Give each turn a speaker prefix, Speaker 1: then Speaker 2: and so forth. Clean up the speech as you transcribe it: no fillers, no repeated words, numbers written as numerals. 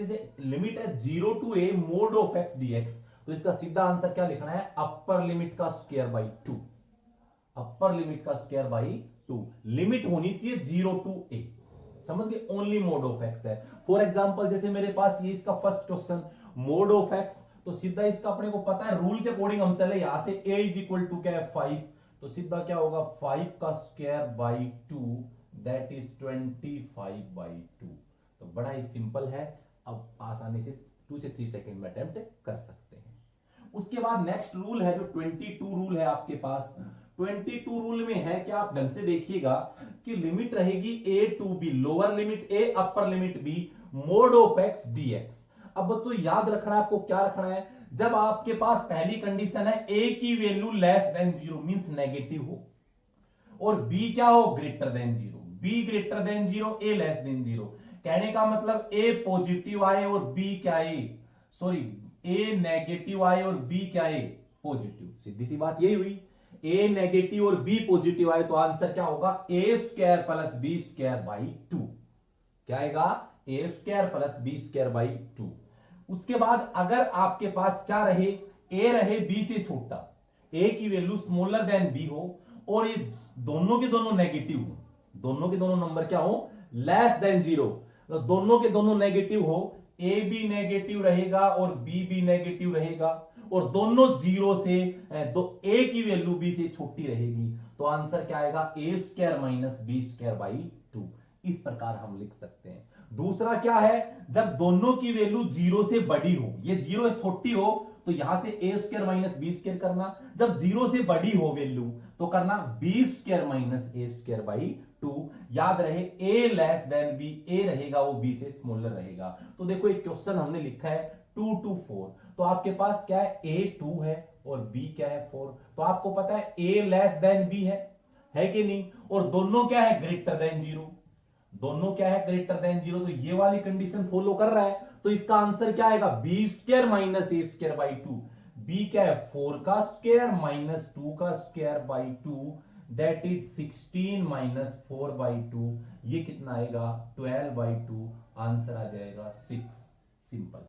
Speaker 1: Limit है 0 to a mod of x dx, तो इसका सीधा आंसर क्या लिखना है, अपर लिमिट का स्क्वायर बाई 2, अपर लिमिट का स्क्वायर बाई 2। लिमिट होनी चाहिए 0 to a, समझ गए, ओनली मोड ऑफ एक्स है। फॉर एग्जांपल जैसे मेरे पास ये इसका first question mode of x, तो सीधा इसका अपने को पता है रूल के अकॉर्डिंग हम चले, यहां से a इज इक्वल टू क्या है 5, तो सीधा क्या होगा 5 का square by 2, that is 25 by 2। तो बड़ा ही सिंपल है, अब आसानी से 2 से 3 सेकंड में अटेम्प्ट कर सकते हैं। उसके बाद नेक्स्ट रूल है जो 22 रूल है आपके पास। 22 रूल में है क्या, आप ढंग से देखिएगा कि लिमिट रहेगी a to b, lower limit a upper limit b, mod of x dx। अब बच्चों याद रखना है आपको, क्या रखना है, जब आपके पास पहली कंडीशन है a की value less than 0 means negative हो, और b क्या हो greater than 0, b greater than 0 a less then 0, कहने का मतलब a पॉजिटिव आए और b क्या है, सॉरी a नेगेटिव आए और b क्या है पॉजिटिव, सीधी सी बात यही हुई, a नेगेटिव और b पॉजिटिव आए तो आंसर क्या होगा a square plus b square by 2, क्या आएगा a square plus b square by 2। उसके बाद अगर आपके पास क्या रहे, a रहे b से छोटा, a की वैल्यू स्मॉलर देन b हो, और ये दोनों के दोनों नेगेटिव हो, दोनों के दोनों नंबर क्या हो लेस देन 0, तो दोनों के दोनों नेगेटिव हो, a भी नेगेटिव रहेगा और b भी नेगेटिव रहेगा, और दोनों जीरो से a की वैल्यू b से छोटी रहेगी, तो आंसर क्या आएगा a square minus b square by 2। इस प्रकार हम लिख सकते हैं। दूसरा क्या है, जब दोनों की वैल्यू जीरो से बड़ी हो, ये जीरो से छोटी हो तो यहां से a square minus b square करना, जब जीरो से बड़ी हो वैल्यू तो करना b square minus a square by 2। याद रहे a less than b, a रहेगा वो b से स्मॉलर रहेगा। तो देखो एक क्वेश्चन हमने लिखा है 2 to 4, तो आपके पास क्या है a 2 है और b क्या है 4, तो आपको पता है a लेस देन b है कि नहीं, और दोनों क्या है ग्रेटर देन 0, दोनों क्या है ग्रेटर देन 0, तो ये वाली कंडीशन फॉलो कर रहा है, तो इसका आंसर क्या आएगा b square minus a square by 2, b क्या है 4 का स्क्वायर माइनस 2 का square by 2, that is 16 minus 4 by 2, ये कितना आएगा 12 बाई 2, आंसर आ जाएगा 6, सिंपल।